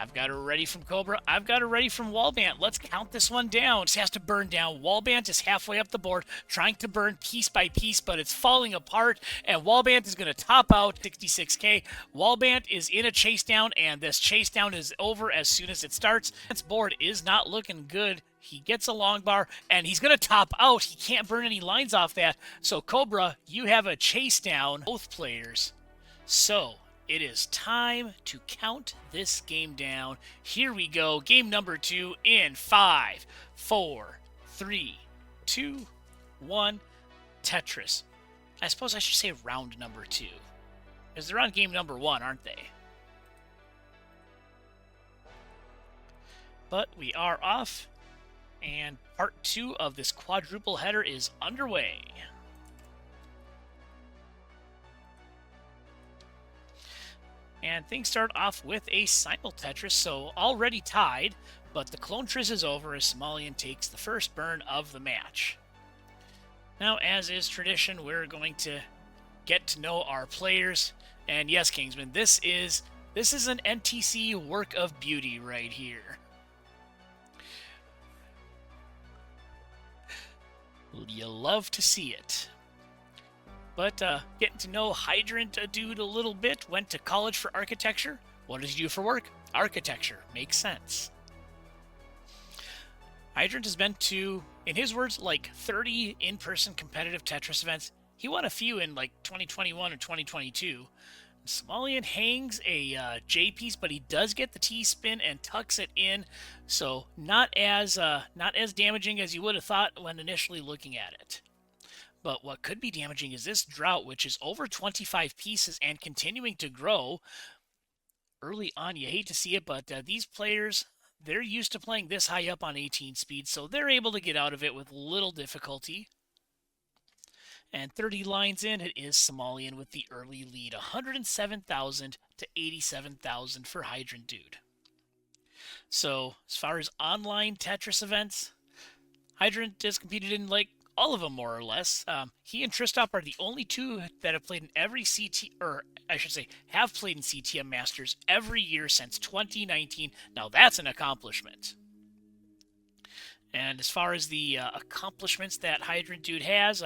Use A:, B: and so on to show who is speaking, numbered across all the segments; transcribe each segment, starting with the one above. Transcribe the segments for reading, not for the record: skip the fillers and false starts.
A: I've got her ready from Cobra. I've got her ready from Wallbant. Let's count this one down. It has to burn down. Wallbant is halfway up the board, trying to burn piece by piece, but it's falling apart, and Wallbant is going to top out 66k. Wallbant is in a chase down, and this chase down is over as soon as it starts. This board is not looking good. He gets a long bar, and he's going to top out. He can't burn any lines off that. So, Cobra, you have a chase down, both players. So, it is time to count this game down. Here we go. Game number 2 in 5, 4, 3, 2, 1. Tetris. I suppose I should say round number 2. Because they're on game number 1, aren't they? But we are off. And part 2 of this quadruple header is underway. And things start off with a simul Tetris, so already tied, but the clone trizz is over as Somalian takes the first burn of the match. Now, as is tradition, we're going to get to know our players. And yes, Kingsman, this is an NTC work of beauty right here. You love to see it. But getting to know Hydrant dude a little bit, went to college for architecture. What does he do for work? Architecture. Makes sense. Hydrant has been to, in his words, like 30 in-person competitive Tetris events. He won a few in like 2021 or 2022. Somalian hangs a J piece, but he does get the T spin and tucks it in, so not as damaging as you would have thought when initially looking at it. But what could be damaging is this drought, which is over 25 pieces and continuing to grow. Early on, you hate to see it, but these players, they're used to playing this high up on 18 speed, so they're able to get out of it with little difficulty. And 30 lines in, it is Somalian with the early lead, 107,000 to 87,000 for Hydrant dude. So, as far as online Tetris events, Hydrant has competed in like all of them more or less. He and Tristop are the only two that have played in every CT, or I should say, have played in CTM Masters every year since 2019. Now that's an accomplishment. And as far as the accomplishments that Hydrant dude has,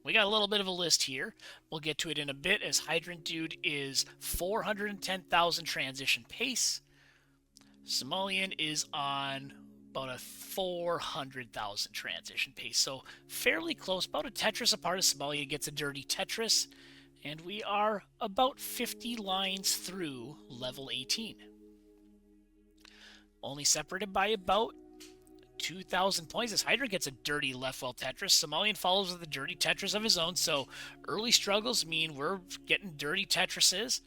A: we got a little bit of a list here. We'll get to it in a bit, as Hydrant dude is 410,000 transition pace. Somalian is on about a 400,000 transition pace, so fairly close, about a Tetris apart as Somalian gets a dirty Tetris, and we are about 50 lines through level 18. Only separated by about 2,000 points as Hydrant gets a dirty left well Tetris. Somalian follows with a dirty Tetris of his own, so early struggles mean we're getting dirty Tetrises.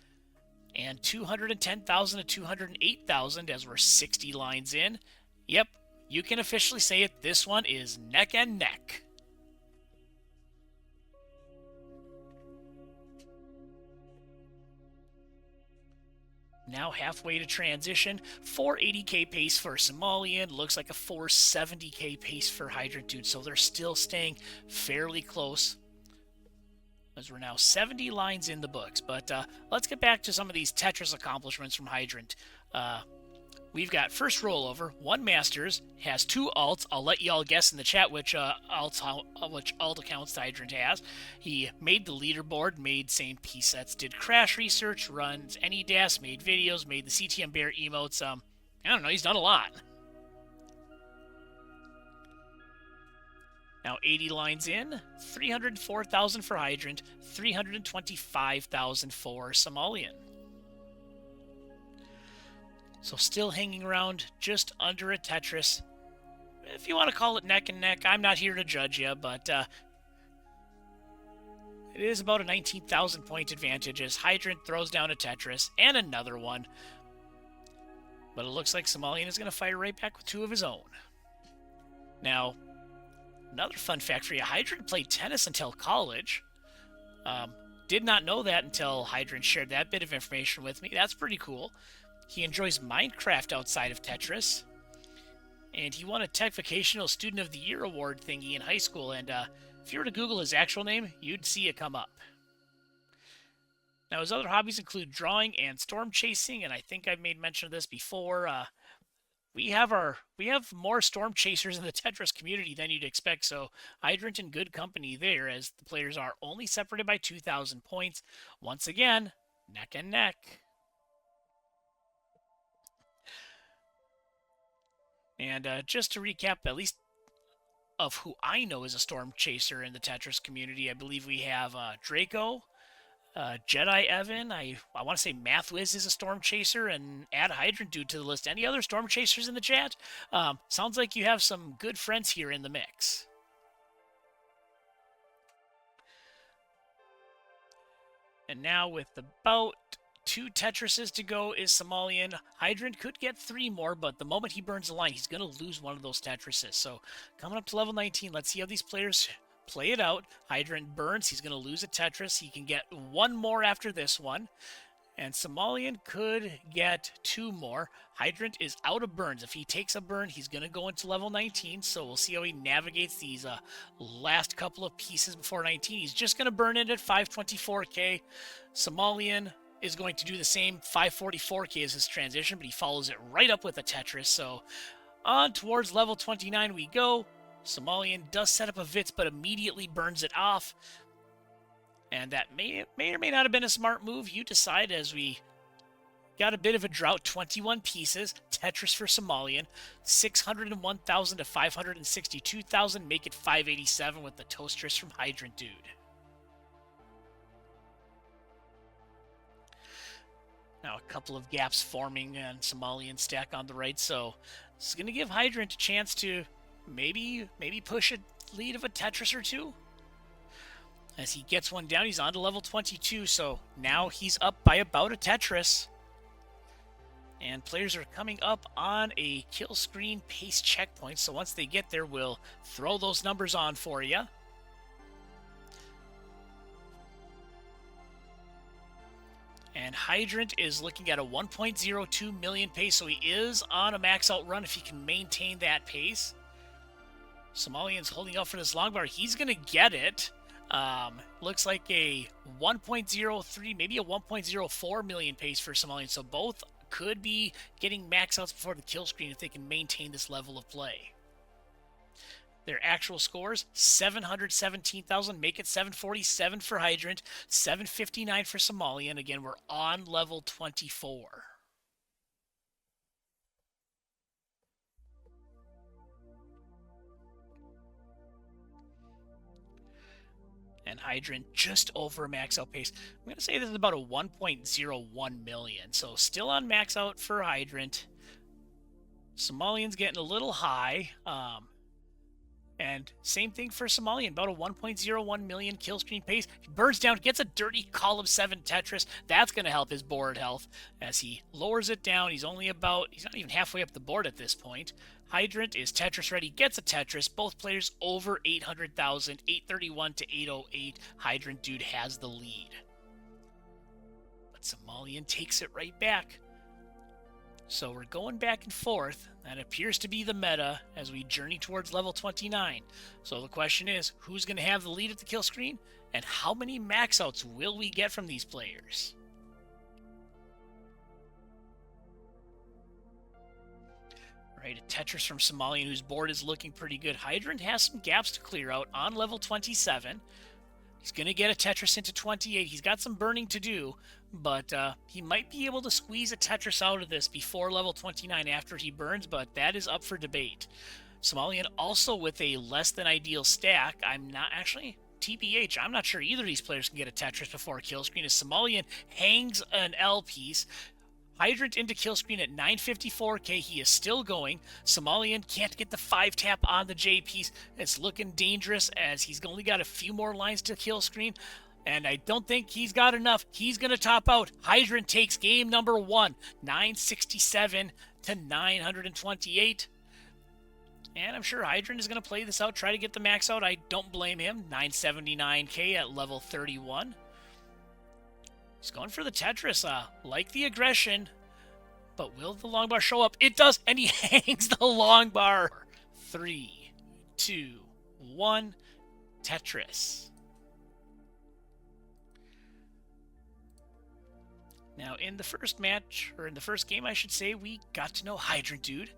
A: And 210,000 to 208,000 as we're 60 lines in. Yep, you can officially say it. This one is neck and neck. Now halfway to transition, 480k pace for Somalian, looks like a 470k pace for Hydrant dude, so they're still staying fairly close, as we're now 70 lines in the books. But let's get back to some of these Tetris accomplishments from Hydrant. We've got first rollover, 1 Masters, has 2 alts. I'll let you all guess in the chat which alt accounts Hydrant has. He made the leaderboard, made same piece sets, did crash research, runs AnyDAS, made videos, made the CTM Bear emotes. I don't know, he's done a lot. Now 80 lines in, 304,000 for Hydrant, 325,000 for Somalian. So still hanging around just under a Tetris. If you want to call it neck and neck, I'm not here to judge you, but it is about a 19,000 point advantage as Hydrant throws down a Tetris and another one. But it looks like Somalian is going to fire right back with 2 of his own. Now, another fun fact for you, Hydrant played tennis until college. Did not know that until Hydrant shared that bit of information with me. That's pretty cool. He enjoys Minecraft outside of Tetris. And he won a Tech Vocational Student of the Year award thingy in high school. And if you were to Google his actual name, you'd see it come up. Now, his other hobbies include drawing and storm chasing, and I think I've made mention of this before. We have more storm chasers in the Tetris community than you'd expect, so Hydrant in good company there, as the players are only separated by 2,000 points. Once again, neck and neck. And just to recap, at least of who I know is a storm chaser in the Tetris community, I believe we have Draco, Jedi Evan. I want to say MathWiz is a storm chaser, and add Hydrant Dude to the list. Any other storm chasers in the chat? Sounds like you have some good friends here in the mix. And now with about 2 Tetrises to go is Somalian. Hydrant could get 3 more, but the moment he burns the line, he's going to lose one of those Tetrises. So coming up to level 19, let's see how these players play it out. Hydrant burns. He's going to lose a Tetris. He can get 1 more after this one. And Somalian could get 2 more. Hydrant is out of burns. If he takes a burn, he's going to go into level 19. So we'll see how he navigates these last couple of pieces before 19. He's just going to burn it at 524k. Somalian is going to do the same. 544k is his transition, but he follows it right up with a Tetris. So on towards level 29 we go. Somalian does set up a Vitz, but immediately burns it off. And that may or may not have been a smart move. You decide, as we got a bit of a drought. 21 pieces. Tetris for Somalian. 601,000 to 562,000. Make it 587 with the Toasters from Hydrant Dude. Now a couple of gaps forming and Somalian stack on the right. So this is going to give Hydrant a chance to maybe push a lead of a Tetris or two. As he gets one down, he's on to level 22, so now he's up by about a Tetris. And players are coming up on a kill screen pace checkpoint, so once they get there, we'll throw those numbers on for you. And Hydrant is looking at a 1.02 million pace, so he is on a max out run if he can maintain that pace. Somalian's holding out for this long bar. He's going to get it. Looks like a 1.03, maybe a 1.04 million pace for Somalian. So both could be getting max outs before the kill screen if they can maintain this level of play. Their actual scores, 717,000. Make it 747 for Hydrant, 759 for Somalian. Again, we're on level 24. And Hydrant just over max out pace. I'm going to say this is about a 1.01 million. So still on max out for Hydrant. Somalian's getting a little high. And same thing for Somalian, about a 1.01 million kill screen pace. He burns down, gets a dirty column 7 Tetris. That's going to help his board health as he lowers it down. He's not even halfway up the board at this point. Hydrant is Tetris ready, gets a Tetris. Both players over 800,000, 831 to 808. Hydrant Dude has the lead. But Somalian takes it right back. So we're going back and forth. That appears to be the meta as we journey towards level 29. So the question is, who's going to have the lead at the kill screen? And how many max outs will we get from these players? Right, a Tetris from Somalian whose board is looking pretty good. Hydrant has some gaps to clear out on level 27. He's going to get a Tetris into 28. He's got some burning to do, but he might be able to squeeze a Tetris out of this before level 29 after he burns, but that is up for debate. Somalian also with a less than ideal stack. I'm not actually... TBH, I'm not sure either of these players can get a Tetris before a kill screen as Somalian hangs an L piece. Hydrant into kill screen at 954k. He is still going. Somalian can't get the 5-tap on the J piece. It's looking dangerous as he's only got a few more lines to kill screen. And I don't think he's got enough. He's going to top out. Hydrant takes game number 1. 967 to 928. And I'm sure Hydrant is going to play this out, try to get the max out. I don't blame him. 979k at level 31. He's going for the Tetris, like the aggression, but will the long bar show up? It does, and he hangs the long bar. 3, 2, 1, Tetris. Now, in the first match, or in the first game, I should say, we got to know Hydrant Dude.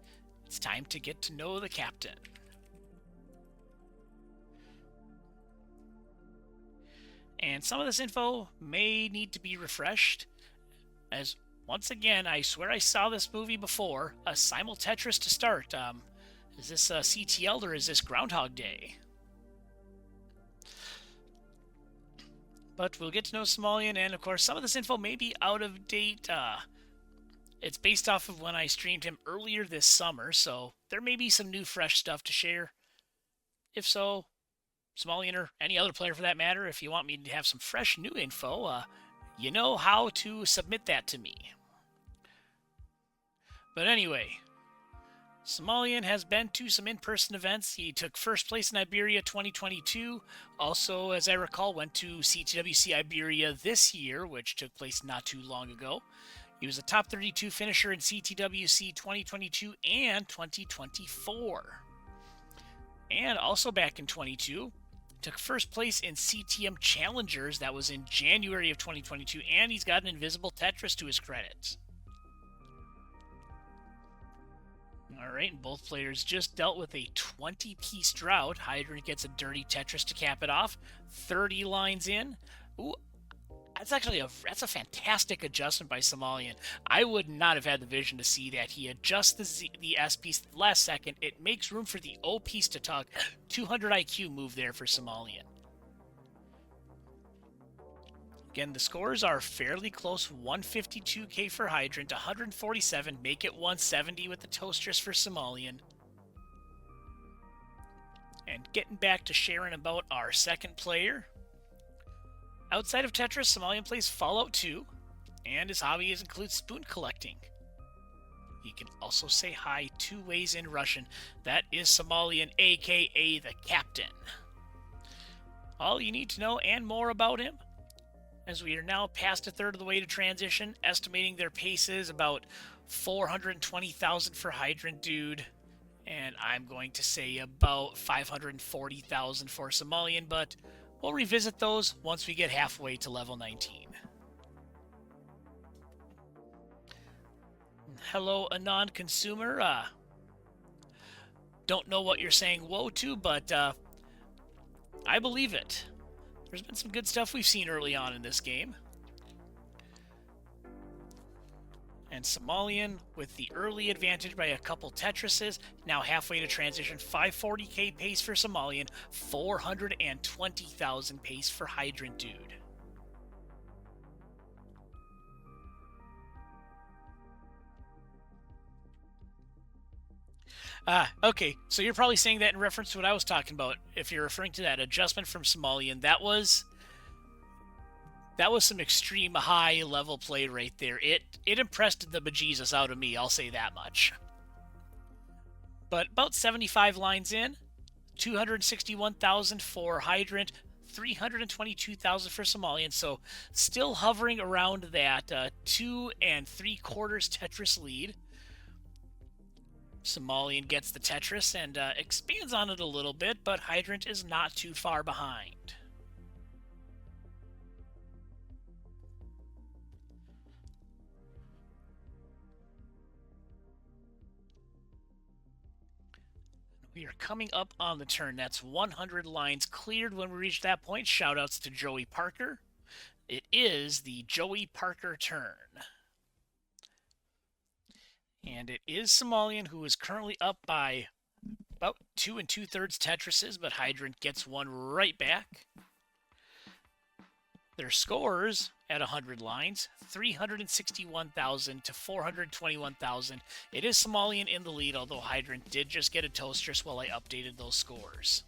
A: It's time to get to know the captain. And some of this info may need to be refreshed, as once again, I swear I saw this movie before. A Simul Tetris to start. Is this CTL or is this Groundhog Day? But we'll get to know Somalian, and of course, some of this info may be out of date. It's based off of when I streamed him earlier this summer, so there may be some new, fresh stuff to share. If so, Somalian or any other player for that matter, if you want me to have some fresh new info, you know how to submit that to me. But anyway, Somalian has been to some in-person events. He took first place in Iberia 2022. Also, as I recall, went to CTWC Iberia this year, which took place not too long ago. He was a top 32 finisher in CTWC 2022 and 2024. And also back in 22, took first place in CTM Challengers. That was in January of 2022, and he's got an invisible Tetris to his credit. Alright, and both players just dealt with a 20-piece drought. Hydrant gets a dirty Tetris to cap it off. 30 lines in. Ooh, that's actually a fantastic adjustment by Somalian. I would not have had the vision to see that. He adjusts the S piece last second. It makes room for the O piece to tuck. 200 IQ move there for Somalian. Again, the scores are fairly close. 152k for Hydrant, 147, make it 170 with the Toastress for Somalian. And getting back to sharing about our second player. Outside of Tetris, Somalian plays Fallout 2, and his hobbies include spoon collecting. He can also say hi 2 ways in Russian. That is Somalian, aka the Captain. All you need to know and more about him, as we are now past a third of the way to transition, estimating their paces about 420,000 for Hydrant Dude, and I'm going to say about 540,000 for Somalian, but we'll revisit those once we get halfway to level 19. Hello, Anon Consumer. Don't know what you're saying whoa to, but I believe it. There's been some good stuff we've seen early on in this game. And Somalian with the early advantage by a couple Tetrises. Now halfway to transition. 540k pace for Somalian. 420,000 pace for Hydrant Dude. Okay, so you're probably saying that in reference to what I was talking about. If you're referring to that adjustment from Somalian, that was some extreme high level play right there. It impressed the bejesus out of me, I'll say that much. But about 75 lines in, 261,000 for Hydrant, 322,000 for Somalian, so still hovering around that 2 3/4 Tetris lead. Somalian gets the Tetris and expands on it a little bit, but Hydrant is not too far behind. We are coming up on the turn. That's 100 lines cleared when we reach that point. Shoutouts to Joey Parker. It is the Joey Parker turn. And it is Somalian who is currently up by about 2 2/3 Tetrises, but Hydrant gets one right back. Their scores at 100 lines, 361,000 to 421,000. It is Somalian in the lead, although Hydrant did just get a Toastress while I updated those scores.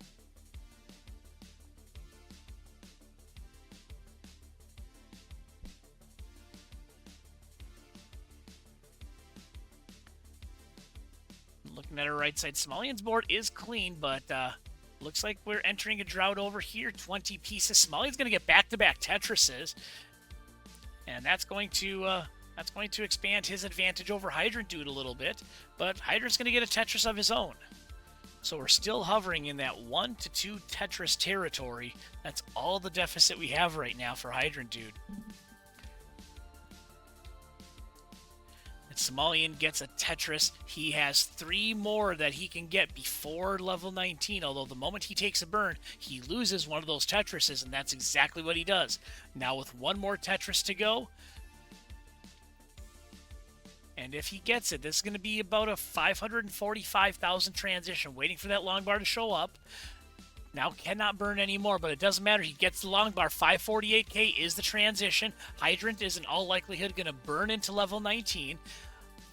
A: Looking at our right side, Somalian's board is clean, but looks like we're entering a drought over here. 20 pieces. Somalian's going to get back-to-back Tetrises, and that's going to expand his advantage over Hydrant Dude a little bit. But Hydrant's going to get a Tetris of his own, so we're still hovering in that 1 to 2 Tetris territory. That's all the deficit we have right now for Hydrant Dude. And Somalian gets a Tetris. He has 3 more that he can get before level 19, although the moment he takes a burn, he loses one of those Tetrises, and that's exactly what he does. Now with 1 more Tetris to go, and if he gets it, this is going to be about a 545,000 transition, waiting for that long bar to show up. Now cannot burn anymore, but it doesn't matter. He gets the long bar. 548k is the transition. Hydrant is in all likelihood going to burn into level 19,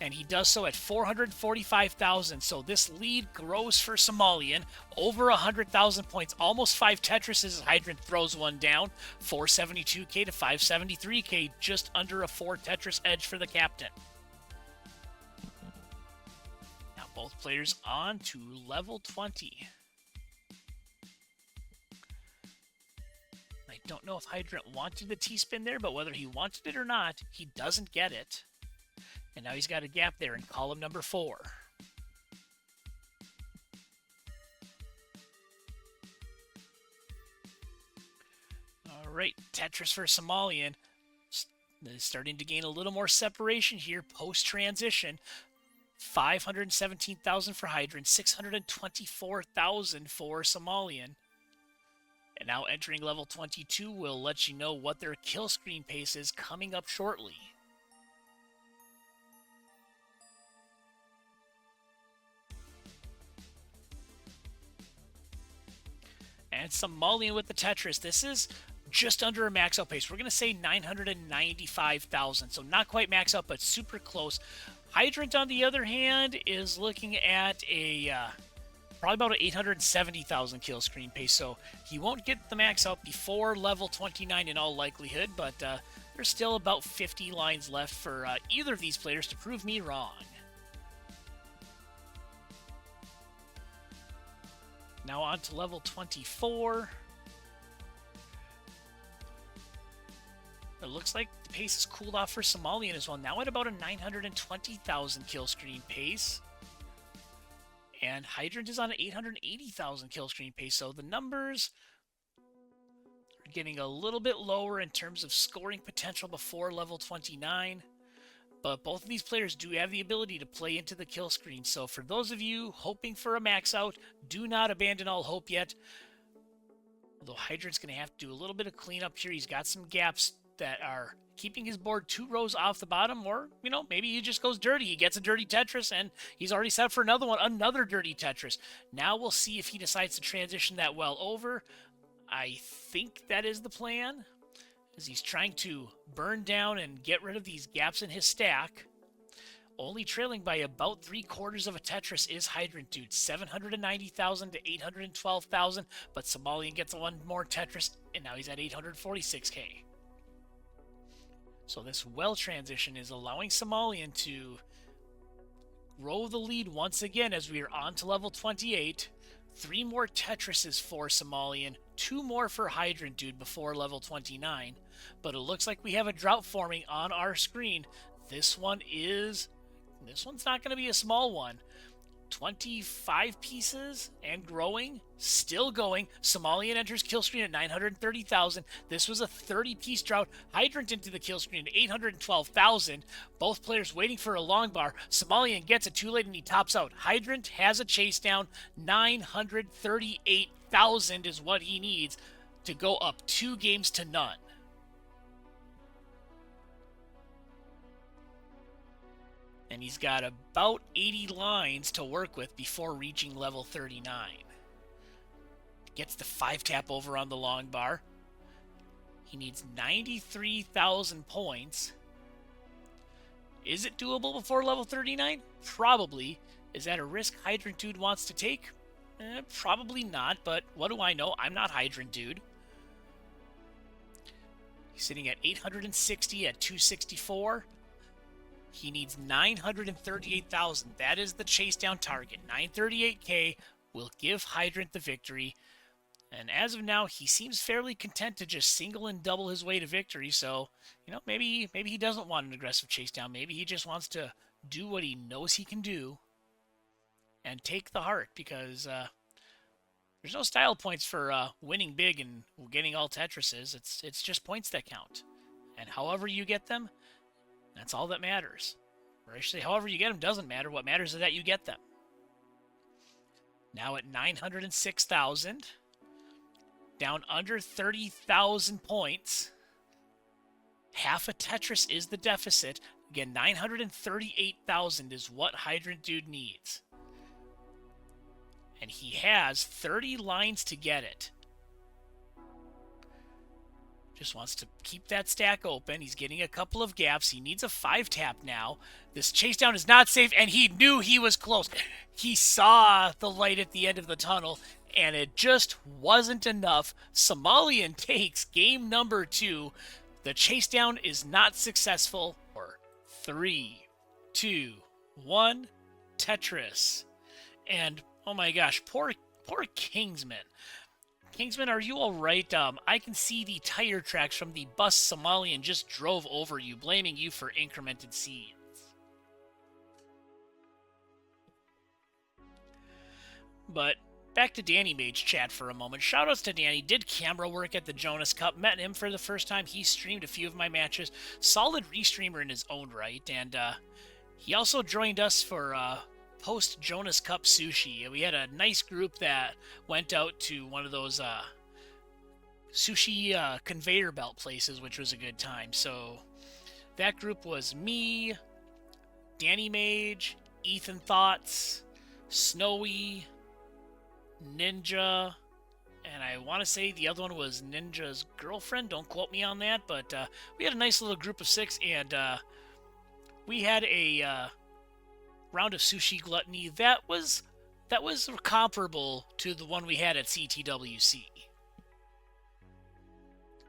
A: and he does so at 445,000. So this lead grows for Somalian over 100,000 points, almost 5 Tetrises as Hydrant throws one down. 472k to 573k, just under a 4 Tetris edge for the captain. Now both players on to level 20. I don't know if Hydrant wanted the T-spin there, but whether he wanted it or not, he doesn't get it. And now he's got a gap there in column number 4. All right, Tetris for Somalian. Starting to gain a little more separation here post-transition. 517,000 for Hydrant, 624,000 for Somalian. And now entering level 22 will let you know what their kill screen pace is coming up shortly. And Somalian with the Tetris. This is just under a max out pace. We're going to say 995,000. So not quite max out, but super close. Hydrant, on the other hand, is looking at a probably about an 870,000 kill screen pace, so he won't get the max out before level 29 in all likelihood, but there's still about 50 lines left for either of these players to prove me wrong. Now on to level 24. It looks like the pace has cooled off for Somalian as well, now at about a 920,000 kill screen pace. And Hydrant is on an 880,000 kill screen pace, so the numbers are getting a little bit lower in terms of scoring potential before level 29. But both of these players do have the ability to play into the kill screen, so for those of you hoping for a max out, do not abandon all hope yet. Although Hydrant's going to have to do a little bit of cleanup here. He's got some gaps that are keeping his board 2 rows off the bottom, or, you know, maybe he just goes dirty. He gets a dirty Tetris, and he's already set for another one, another dirty Tetris. Now we'll see if he decides to transition that well over. I think that is the plan, as he's trying to burn down and get rid of these gaps in his stack. Only trailing by about 3/4 of a Tetris is Hydrant Dude, 790,000 to 812,000, but Somalian gets 1 more Tetris, and now he's at 846k. So this well transition is allowing Somalian to grow the lead once again as we are on to level 28. 3 more Tetrises for Somalian, 2 more for Hydrant Dude before level 29. But it looks like we have a drought forming on our screen. This one's not going to be a small one. 25 pieces and growing, still going. Somalian enters kill screen at 930,000. This was a 30-piece drought. Hydrant into the kill screen at 812,000. Both players waiting for a long bar. Somalian gets it too late and he tops out. Hydrant has a chase down. 938,000 is what he needs to go up 2 games to none. And he's got about 80 lines to work with before reaching level 39. Gets the 5-tap over on the long bar. He needs 93,000 points. Is it doable before level 39? Probably. Is that a risk Hydrant Dude wants to take? Probably not, but what do I know? I'm not Hydrant Dude. He's sitting at 860 at 264. He needs 938,000. That is the chase down target. 938k will give Hydrant the victory. And as of now, he seems fairly content to just single and double his way to victory. So, you know, maybe he doesn't want an aggressive chase down. Maybe he just wants to do what he knows he can do and take the heart, because there's no style points for winning big and getting all Tetrises. It's just points that count. And however you get them, that's all that matters. Or actually, however you get them doesn't matter. What matters is that you get them. Now at 906,000. Down under 30,000 points. Half a Tetris is the deficit. Again, 938,000 is what Hydrant Dude needs. And he has 30 lines to get it. Just wants to keep that stack open. He's getting a couple of gaps. He needs a 5-tap now. This chase down is not safe, and he knew he was close. He saw the light at the end of the tunnel, and it just wasn't enough. Somalian takes game number 2. The chase down is not successful. 3, 2, 1, Tetris. And, oh my gosh, poor Kingsman. Kingsman, are you all right? I can see the tire tracks from the bus Somalian just drove over you, blaming you for incremented seeds. But back to Danny Mage chat for a moment. Shoutouts to Danny. Did camera work at the Jonas Cup. Met him for the first time. He streamed a few of my matches. Solid restreamer in his own right. And he also joined us for post Jonas Cup sushi. We had a nice group that went out to one of those sushi conveyor belt places, which was a good time. So that group was me, Danny Mage, Ethan Thoughts, Snowy, Ninja, and I want to say the other one was Ninja's girlfriend. Don't quote me on that, but we had a nice little group of 6, and we had a round of sushi gluttony that was comparable to the one we had at CTWC.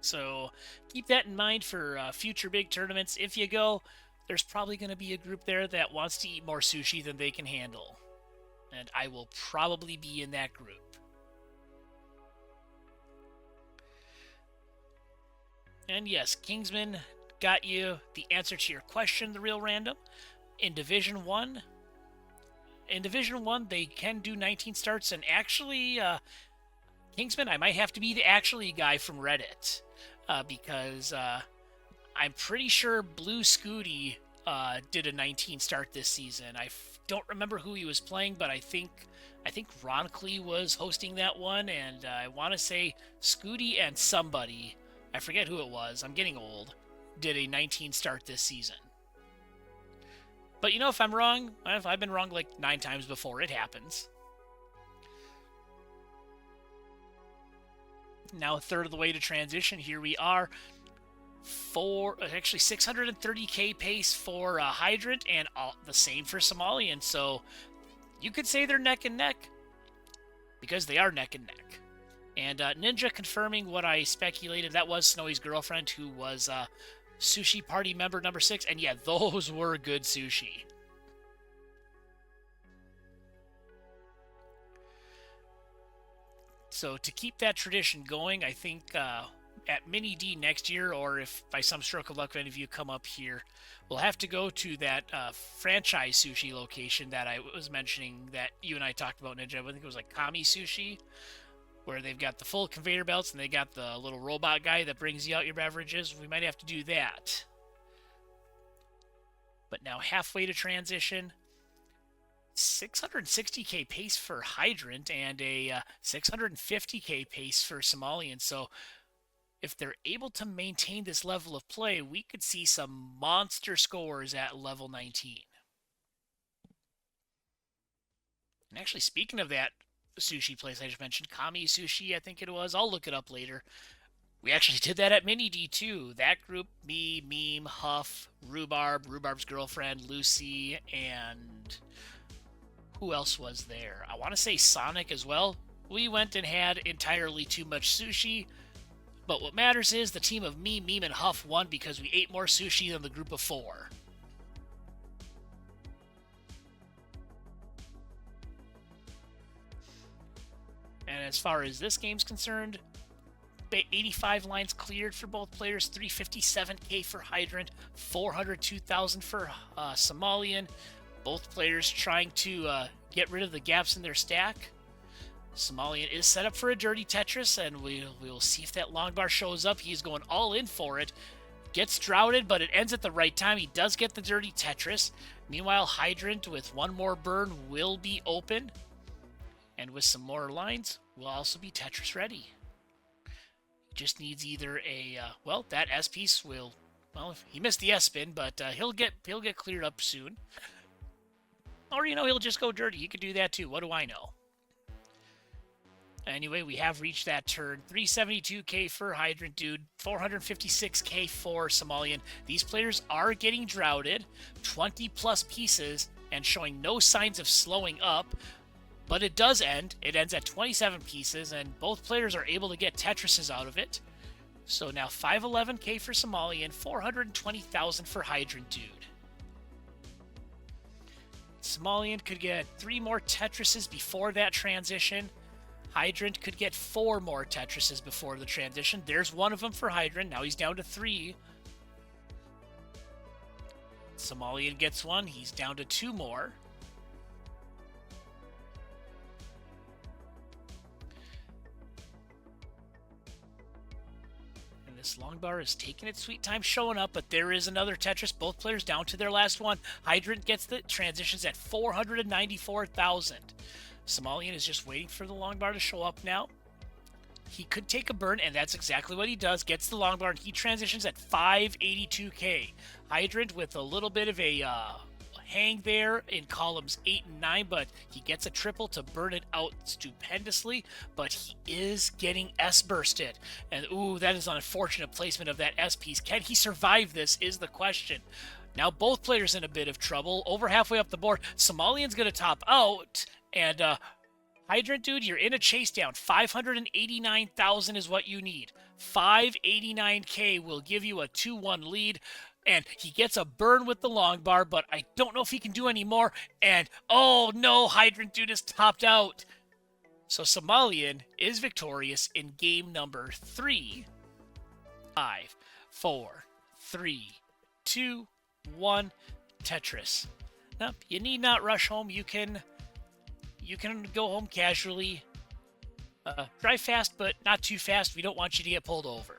A: So keep that in mind for future big tournaments. If you go, there's probably going to be a group there that wants to eat more sushi than they can handle. And I will probably be in that group. And yes, Kingsman got you the answer to your question, the real random. In Division 1, they can do 19 starts, and actually, Kingsman, I might have to be the actually guy from Reddit, because I'm pretty sure Blue Scooty did a 19 start this season. I don't remember who he was playing, but I think Roncley was hosting that one, and I want to say Scooty and somebody, I forget who it was, I'm getting old, did a 19 start this season. But you know, if I'm wrong, I've been wrong like 9 times before. It happens. Now a third of the way to transition. Here we are. Actually 630k pace for Hydrant, and the same for Somalian. So you could say they're neck and neck, because they are neck and neck. And Ninja confirming what I speculated. That was Snowy's girlfriend, who was Sushi Party member number 6. And yeah, those were good sushi. So to keep that tradition going, I think at Mini D next year, or if by some stroke of luck any of you come up here, we'll have to go to that franchise sushi location that I was mentioning that you and I talked about, Ninja. I think it was like Kami Sushi, where they've got the full conveyor belts and they got the little robot guy that brings you out your beverages. We might have to do that. But now halfway to transition, 660k pace for Hydrant and a 650k pace for Somalian. So if they're able to maintain this level of play, we could see some monster scores at level 19. And actually, speaking of that sushi place I just mentioned, Kami Sushi, I think it was. I'll look it up later. We actually did that at Mini D too. That group, me, Meme, Huff, Rhubarb's girlfriend, Lucy, and who else was there? I want to say Sonic as well. We went and had entirely too much sushi, but what matters is the team of me, Meme, and Huff won because we ate more sushi than the group of 4. And as far as this game's concerned, 85 lines cleared for both players, 357k for Hydrant, 402,000 for Somalian. Both players trying to get rid of the gaps in their stack. Somalian is set up for a dirty Tetris, and we will see if that long bar shows up. He's going all in for it. Gets droughted, but it ends at the right time. He does get the dirty Tetris. Meanwhile, Hydrant with one more burn will be open. And with some more lines, will also be Tetris ready. He just needs either a, well, that S piece will, well, he missed the S spin, but he'll get cleared up soon. Or, you know, he'll just go dirty. He could do that too. What do I know? Anyway, we have reached that turn. 372k for Hydrant Dude, 456k for Somalian. These players are getting droughted, 20 plus pieces, and showing no signs of slowing up. But it does end. It ends at 27 pieces, and both players are able to get Tetrises out of it. So now 511k for Somalian, 420,000 for Hydrant Dude. Somalian could get 3 more Tetrises before that transition. Hydrant could get 4 more Tetrises before the transition. There's one of them for Hydrant. Now he's down to 3. Somalian gets one. He's down to 2 more. And this long bar is taking its sweet time showing up, but there is another Tetris. Both players down to their last one. Hydrant gets the transitions at 494,000. Somalian is just waiting for the long bar to show up now. He could take a burn, and that's exactly what he does. Gets the long bar, and he transitions at 582k. Hydrant with a little bit of a hang there in columns 8 and 9, but he gets a triple to burn it out stupendously, but he is getting S-bursted. And, ooh, that is an unfortunate placement of that S piece. Can he survive this is the question. Now both players in a bit of trouble. Over halfway up the board, Somalian's going to top out. And Hydrant Dude, you're in a chase down. 589,000 is what you need. 589k will give you a 2-1 lead. And he gets a burn with the long bar, but I don't know if he can do any more. And, oh no, Hydrant Dude is topped out. So Somalian is victorious in game number 3. 5, 4, 3, 2, 1, Tetris. Now, you need not rush home. You can go home casually. Drive fast, but not too fast. We don't want you to get pulled over.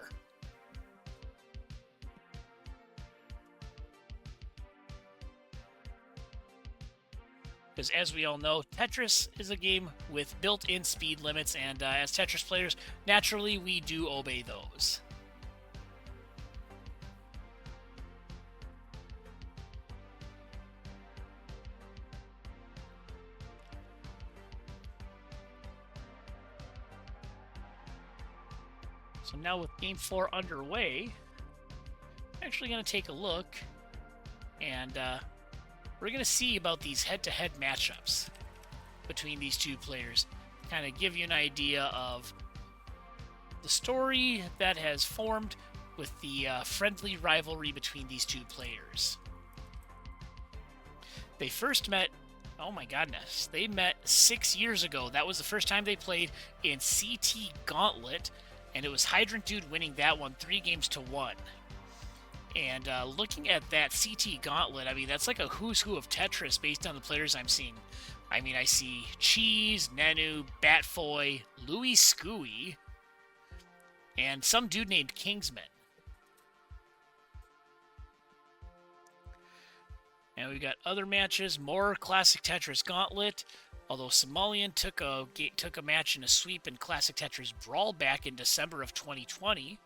A: Because as we all know, Tetris is a game with built-in speed limits, and as Tetris players, naturally we do obey those. So now with Game 4 underway, I'm actually going to take a look, and we're going to see about these head-to-head matchups between these two players. Kind of give you an idea of the story that has formed with the friendly rivalry between these two players. They first met, oh my goodness, they met 6 years ago. That was the first time they played in CT Gauntlet, and it was Hydrant Dude winning that one 3-1. And looking at that CT Gauntlet, I mean, that's like a who's who of Tetris based on the players I'm seeing. I mean, I see Cheese, Nenu, Batfoy, Louis Scooey, and some dude named Kingsman. And we've got other matches, more classic Tetris Gauntlet. Although Somalian took a match in a sweep in Classic Tetris Brawl back in December of 2020.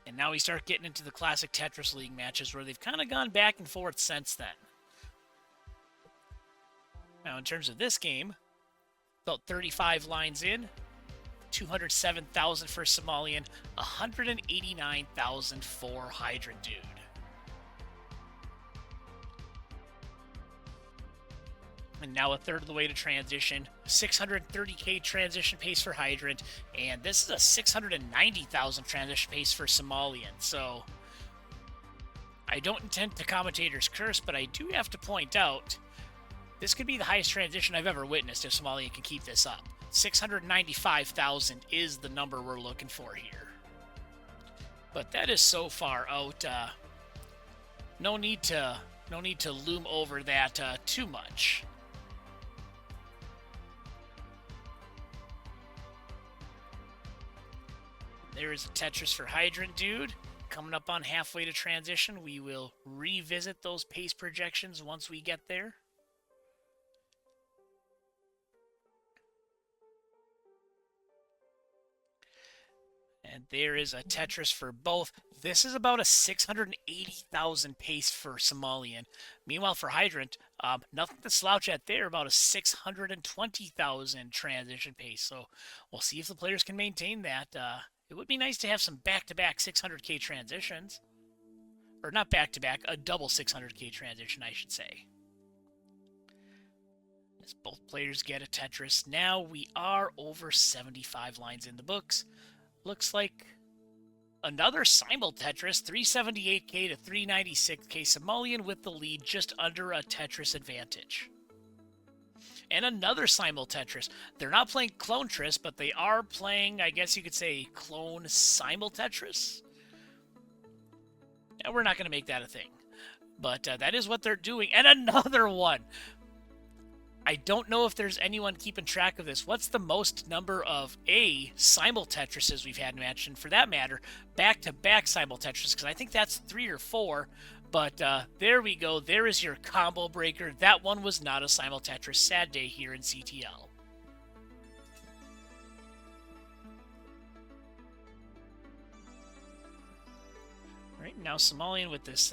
A: And now we start getting into the Classic Tetris League matches where they've kind of gone back and forth since then. Now in terms of this game, about 35 lines in, 207,000 for Somalian, 189,000 for Hydrant Dude. And now a third of the way to transition. 630k transition pace for Hydrant. And this is a 690,000 transition pace for Somalian. So I don't intend to commentator's curse, but I do have to point out this could be the highest transition I've ever witnessed if Somalian can keep this up. 695,000 is the number we're looking for here. But that is so far out. No need to loom over that too much. there is a Tetris for Hydrant, dude. Coming up on halfway to transition, we will revisit those pace projections once we get there. And there is a Tetris for both. This is about a 680,000 pace for Somalian. Meanwhile, for Hydrant, nothing to slouch at there, about a 620,000 transition pace. So we'll see if the players can maintain that. It would be nice to have some back-to-back 600k transitions. Or not back-to-back, a double 600k transition, I should say. As both players get a Tetris. Now we are over 75 lines in the books. Looks like another simul Tetris, 378k to 396k. Somalian with the lead, just under a Tetris advantage. And another simul Tetris. They're not playing clone Tris, but they are playing, I guess you could say, clone simul Tetris. And we're not going to make that a thing. But that is what they're doing. And another one. I don't know if there's anyone keeping track of this. What's the most number of simul Tetrises we've had matched, and for that matter, back-to-back simul Tetris, because I think that's 3 or 4. But there we go. There is your combo breaker. That one was not a simul Tetris. Sad day here in CTL. Right now, Somalian with this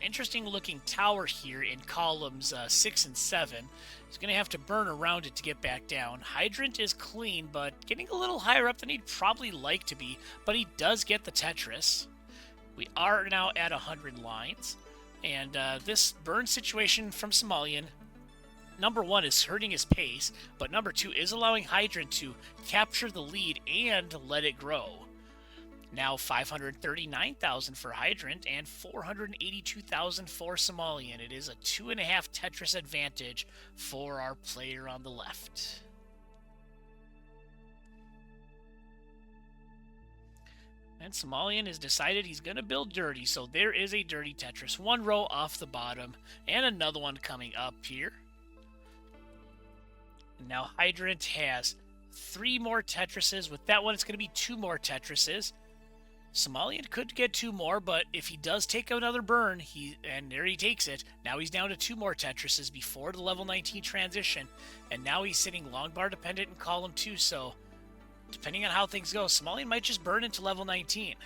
A: interesting looking tower here in columns 6 and 7. He's going to have to burn around it to get back down. Hydrant is clean, but getting a little higher up than he'd probably like to be, but he does get the Tetris. We are now at 100 lines, and this burn situation from Somalian, number 1, is hurting his pace, but number 2 is allowing Hydrant to capture the lead and let it grow. Now 539,000 for Hydrant and 482,000 for Somalian. It is a 2.5 Tetris advantage for our player on the left. And Somalian has decided he's going to build dirty, so there is a dirty Tetris. 1 row off the bottom, and another one coming up here. And now Hydrant has 3 more Tetrises. With that one, it's going to be 2 more Tetrises. Somalian could get 2 more, but if he does take another burn, and there he takes it, now he's down to 2 more Tetrises before the level 19 transition, and now he's sitting long bar dependent in column 2, so depending on how things go, Somalian might just burn into level 19.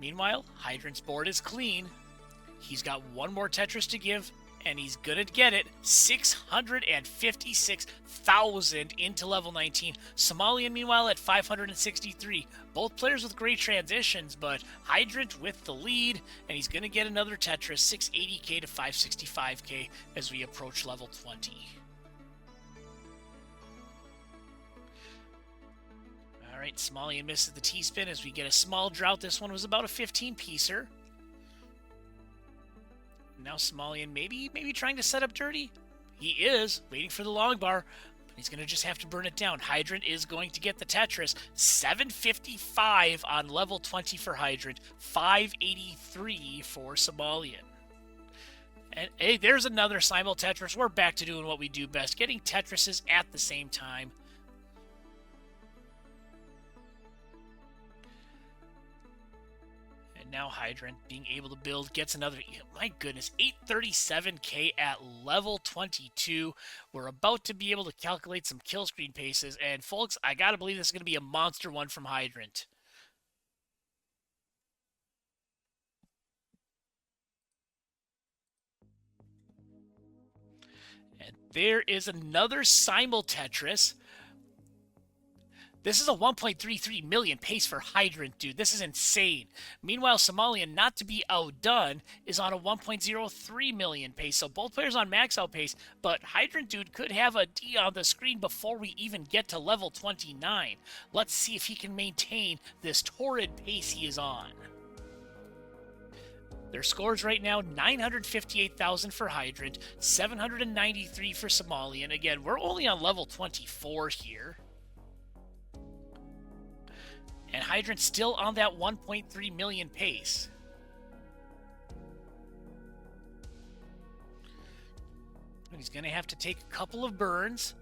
A: Meanwhile, Hydrant's board is clean. He's got 1 more Tetris to give, and he's gonna get it. 656,000 into level 19. Somalian, meanwhile, at 563. Both players with great transitions, but Hydrant with the lead, and he's gonna get another Tetris, 680k to 565k as we approach level 20. Alright, Somalian misses the T-spin as we get a small drought. This one was about a 15-piecer. Now Somalian maybe trying to set up dirty. He is, waiting for the long bar. But he's going to just have to burn it down. Hydrant is going to get the Tetris. 755 on level 20 for Hydrant. 583 for Somalian. And hey, there's another simul Tetris. We're back to doing what we do best. Getting Tetrises at the same time. Now Hydrant being able to build gets another, my goodness, 837k at level 22. We're about to be able to calculate some kill screen paces, and folks, I gotta believe this is gonna be a monster one from Hydrant. And there is another simul Tetris. This is a 1.33 million pace for Hydrant, dude. This is insane. Meanwhile, Somalian, not to be outdone, is on a 1.03 million pace. So both players on max out pace, but Hydrant, dude, could have a D on the screen before we even get to level 29. Let's see if he can maintain this torrid pace he is on. Their scores right now, 958,000 for Hydrant, 793 for Somalian. Again, we're only on level 24 here. And Hydrant's still on that 1.3 million pace. And he's going to have to take a couple of burns.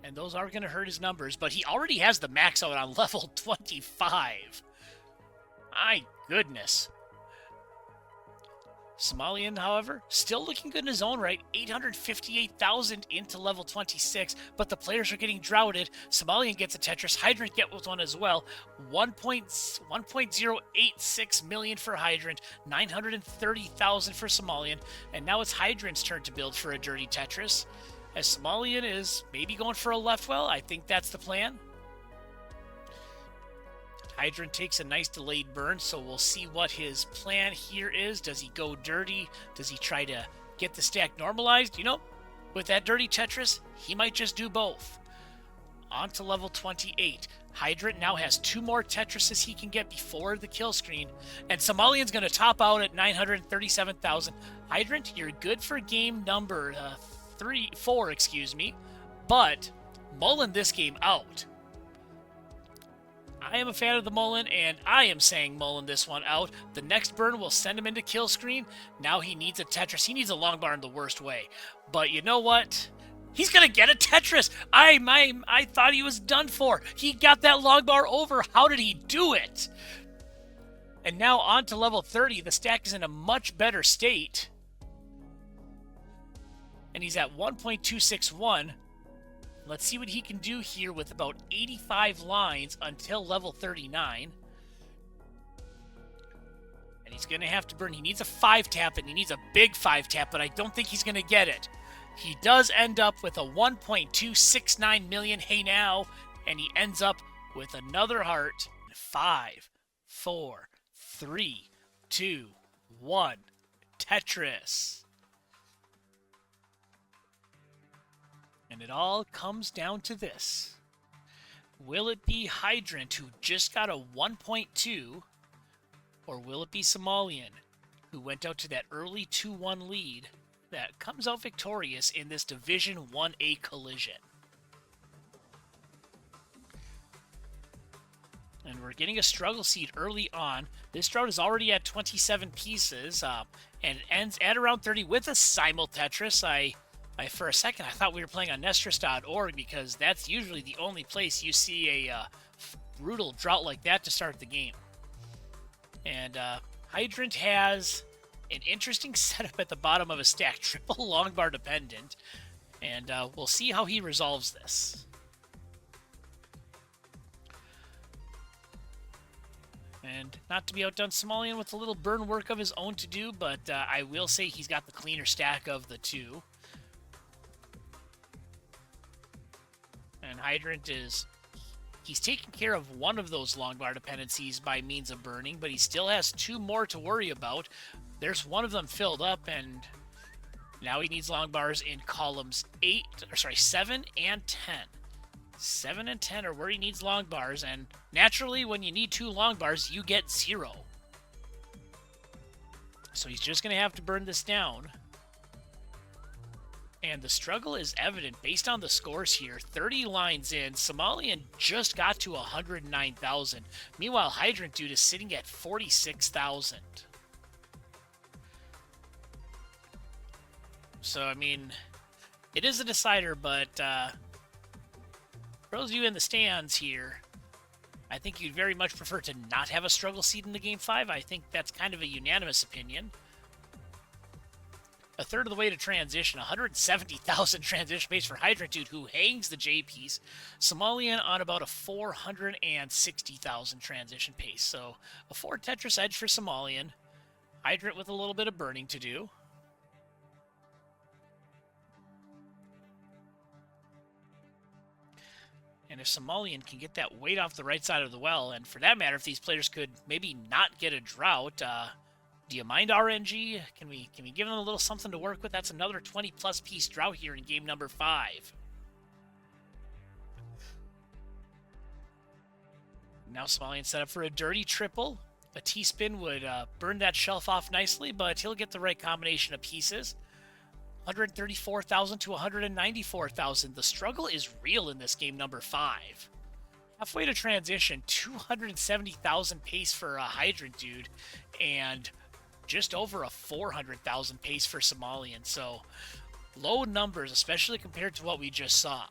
A: And those are going to hurt his numbers, but he already has the max out on level 25. My goodness. Somalian, however, still looking good in his own right. 858,000 into level 26, but the players are getting droughted. Somalian gets a Tetris. Hydrant gets one as well. 1.086 million for Hydrant, 930,000 for Somalian, and now it's Hydrant's turn to build for a dirty Tetris. As Somalian is maybe going for a left well, I think that's the plan. Hydrant takes a nice delayed burn, so we'll see what his plan here is. Does he go dirty? Does he try to get the stack normalized? You know, with that dirty Tetris, he might just do both. On to level 28. Hydrant now has 2 more Tetrises he can get before the kill screen, and Somalian's going to top out at 937,000. Hydrant, you're good for game number 4, excuse me, but mullen this game out. I am a fan of the mullen, and I am saying mullen this one out. The next burn will send him into kill screen. Now he needs a Tetris. He needs a long bar in the worst way. But you know what? He's going to get a Tetris. I thought he was done for. He got that long bar over. How did he do it? And now on to level 30. The stack is in a much better state. And he's at 1.261. Let's see what he can do here with about 85 lines until level 39. And he's going to have to burn. He needs a 5-tap, and he needs a big 5-tap, but I don't think he's going to get it. He does end up with a 1.269 million hey now, and he ends up with another heart. 5, 4, 3, 2, 1. Tetris. And it all comes down to this. Will it be Hydrant, who just got a 1.2, or will it be Somalian, who went out to that early 2-1 lead, that comes out victorious in this Division 1A collision? And we're getting a struggle seed early on. This drought is already at 27 pieces, and it ends at around 30 with a simul Tetris. For a second, I thought we were playing on Nestris.org, because that's usually the only place you see a brutal drought like that to start the game. And Hydrant has an interesting setup at the bottom of his stack, triple long bar dependent, and we'll see how he resolves this. And not to be outdone, Somalian with a little burn work of his own to do, but I will say he's got the cleaner stack of the two. And Hydrant he's taking care of one of those long bar dependencies by means of burning, but he still has 2 more to worry about. There's one of them filled up, and now he needs long bars in columns 7 and 10. 7 and 10 are where he needs long bars, and naturally, when you need 2 long bars, you get 0. So he's just going to have to burn this down. And the struggle is evident based on the scores here. 30 lines in, Somalian just got to 109,000. Meanwhile, Hydrant Dude is sitting at 46,000. So, I mean, it is a decider, but for those of you in the stands here, I think you'd very much prefer to not have a struggle seed in the Game 5. I think that's kind of a unanimous opinion. A third of the way to transition, 170,000 transition pace for Hydrant Dude, who hangs the J piece. Somalian on about a 460,000 transition pace. So a 4 Tetris edge for Somalian. Hydrant with a little bit of burning to do. And if Somalian can get that weight off the right side of the well, and for that matter, if these players could maybe not get a drought, do you mind RNG? Can we give them a little something to work with? That's another 20-plus piece drought here in game number 5. Now Somalian set up for a dirty triple. A T-spin would burn that shelf off nicely, but he'll get the right combination of pieces. 134,000 to 194,000. The struggle is real in this game number 5. Halfway to transition, 270,000 pace for a Hydrant Dude, and just over a 400,000 pace for Somalian. So low numbers, especially compared to what we just saw.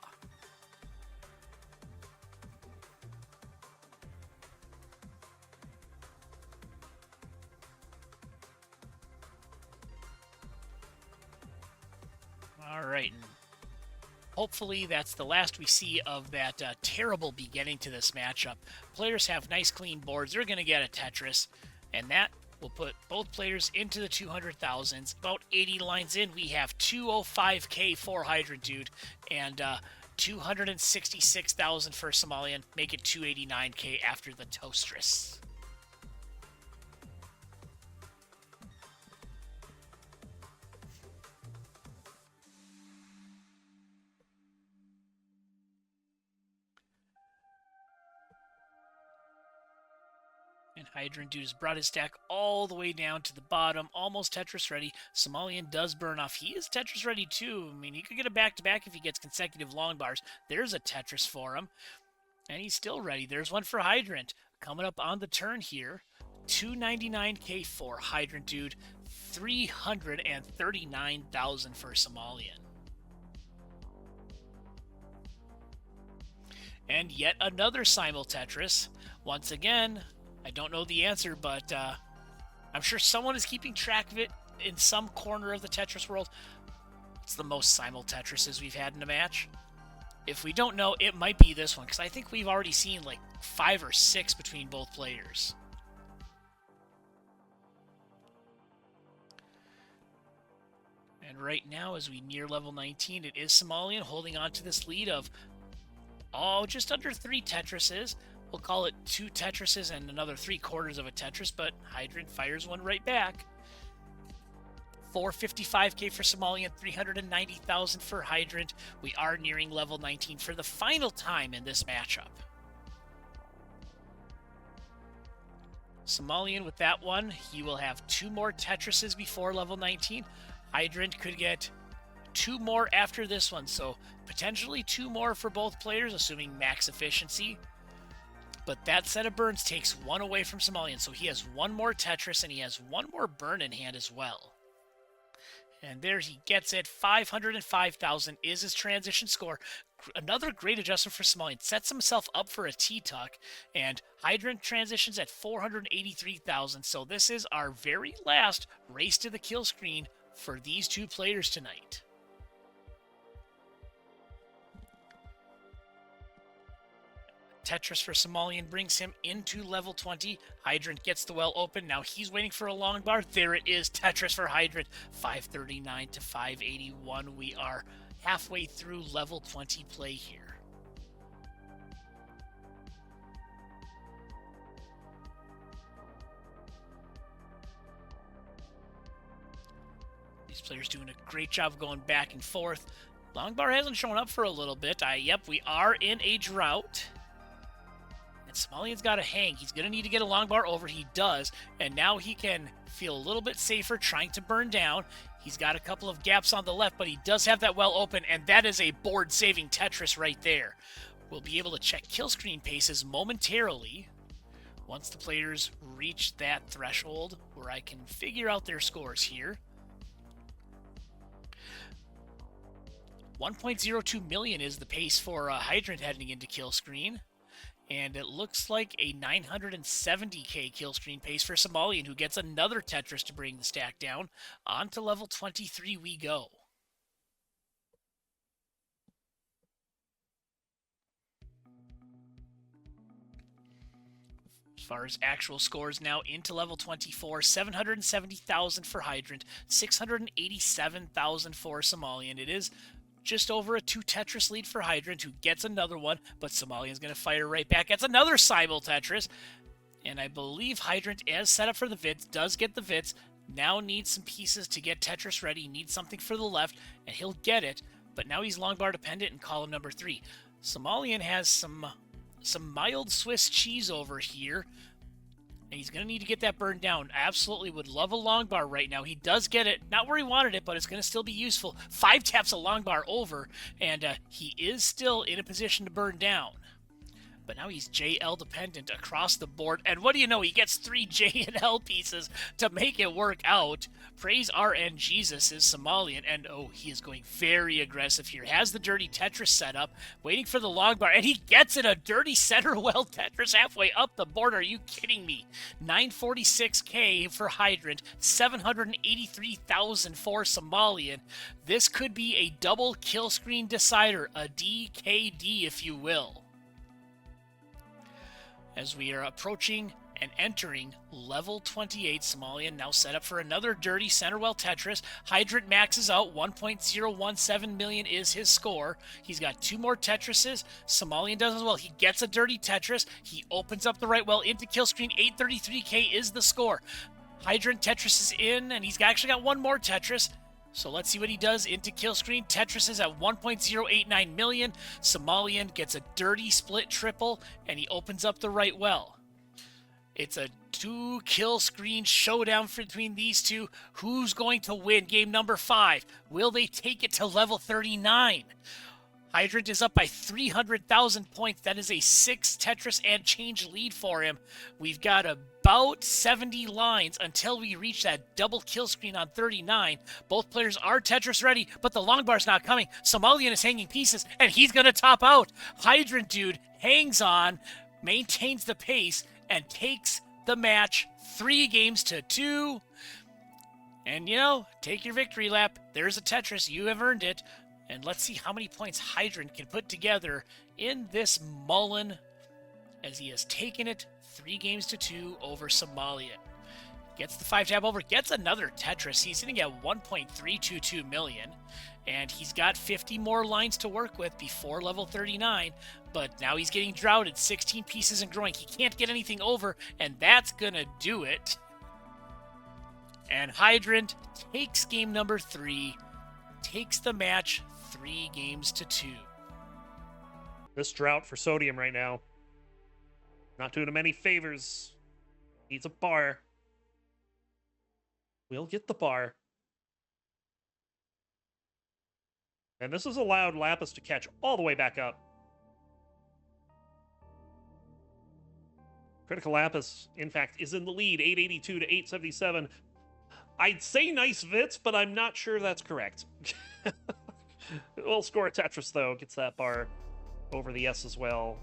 A: right, and hopefully that's the last we see of that terrible beginning to this matchup. Players have nice clean boards. They're going to get a Tetris, and that will put both players into the 200,000s. About 80 lines in, we have 205k for Hydrant Dude, and 266,000 for Somalian. Make it 289k after the Toastress. And Hydrant Dude has brought his stack all the way down to the bottom, almost Tetris ready. Somalian does burn off. He is Tetris ready too. I mean, he could get a back-to-back if he gets consecutive long bars. There's a Tetris for him. And he's still ready. There's one for Hydrant. Coming up on the turn here. 299k for Hydrant Dude. 339,000 for Somalian. And yet another simul Tetris. Once again, I don't know the answer, but I'm sure someone is keeping track of it in some corner of the Tetris world. It's the most simul Tetrises we've had in a match. If we don't know, it might be this one, because I think we've already seen like 5 or 6 between both players. And right now, as we near level 19, it is Somalian holding on to this lead of, just under 3 Tetrises. We'll call it 2 Tetrises and another 3/4 of a Tetris, but Hydrant fires one right back. 455k for Somalian, 390,000 for Hydrant. We are nearing level 19 for the final time in this matchup. Somalian with that one, he will have 2 more Tetrises before level 19. Hydrant could get 2 more after this one, so potentially 2 more for both players, assuming max efficiency. But that set of burns takes 1 away from Somalian, so he has 1 more Tetris, and he has 1 more burn in hand as well. And there he gets it. 505,000 is his transition score. Another great adjustment for Somalian. Sets himself up for a T-tuck, and Hydrant transitions at 483,000. So this is our very last race to the kill screen for these 2 players tonight. Tetris for Somalian brings him into level 20. Hydrant gets the well open. Now he's waiting for a long bar. There it is. Tetris for Hydrant. 539 to 581. We are halfway through level 20 play here. These players doing a great job of going back and forth. Long bar hasn't shown up for a little bit. Yep, we are in a drought. And Somalian's got to hang. He's going to need to get a long bar over. He does. And now he can feel a little bit safer trying to burn down. He's got a couple of gaps on the left, but he does have that well open, and that is a board-saving Tetris right there. We'll be able to check kill screen paces momentarily once the players reach that threshold where I can figure out their scores here. 1.02 million is the pace for Hydrant heading into kill screen. And it looks like a 970k kill screen pace for Somalian, who gets another Tetris to bring the stack down. On to level 23 we go. As far as actual scores now into level 24, 770,000 for Hydrant, 687,000 for Somalian. It is just over a 2 Tetris lead for Hydrant, who gets another one, but Somalian's going to fire right back. That's another simul Tetris. And I believe Hydrant, as set up for the Vits, does get the Vits. Now needs some pieces to get Tetris ready. Needs something for the left, and he'll get it. But now he's long bar dependent in column number 3. Somalian has some mild Swiss cheese over here. And he's going to need to get that burned down. Absolutely would love a long bar right now. He does get it. Not where he wanted it, but it's going to still be useful. 5 taps a long bar over, and he is still in a position to burn down. but now he's JL dependent across the board. And what do you know? He gets 3 J and L pieces to make it work out. Praise RN Jesus is Somalian, and oh, he is going very aggressive here. Has the dirty Tetris set up, waiting for the long bar, and he gets it, a dirty center well Tetris halfway up the board. Are you kidding me? 946k for Hydrant, 783,000 for Somalian. This could be a double kill screen decider, a DKD if you will. As we are approaching and entering level 28, Somalian now set up for another dirty center well Tetris. Hydrant maxes out, 1.017 million is his score. He's got 2 more Tetrises. Somalian does as well. He gets a dirty Tetris. He opens up the right well into kill screen. 833k is the score. Hydrant Tetris is in, and he's actually got 1 more Tetris. So let's see what he does into kill screen. Tetris is at 1.089 million. Somalian gets a dirty split triple, and he opens up the right well. It's a 2 kill screen showdown between these two. Who's going to win game number 5? Will they take it to level 39? Hydrant is up by 300,000 points. That is a 6 Tetris and change lead for him. We've got about 70 lines until we reach that double kill screen on 39. Both players are Tetris ready, but the long bar's not coming. Somalian is hanging pieces, and he's going to top out. Hydrant dude hangs on, maintains the pace, and takes the match 3 games to 2. And, you know, take your victory lap. There's a Tetris. You have earned it. And let's see how many points Hydrant can put together in this Mullen, as he has taken it 3 games to 2 over Somalian. Gets the 5-tab over, gets another Tetris. He's sitting at 1.322 million, and he's got 50 more lines to work with before level 39, but now he's getting droughted, 16 pieces and growing. He can't get anything over, and that's gonna do it. And Hydrant takes game number 3, takes the match 3 games to 2.
B: This drought for Sodium right now, not doing him any favors. Needs a bar. We'll get the bar. And this has allowed Lapis to catch all the way back up. Critical Lapis, in fact, is in the lead, 882 to 877. I'd say nice Vits, but I'm not sure that's correct. We'll score a Tetris, though. Gets that bar over the S as well.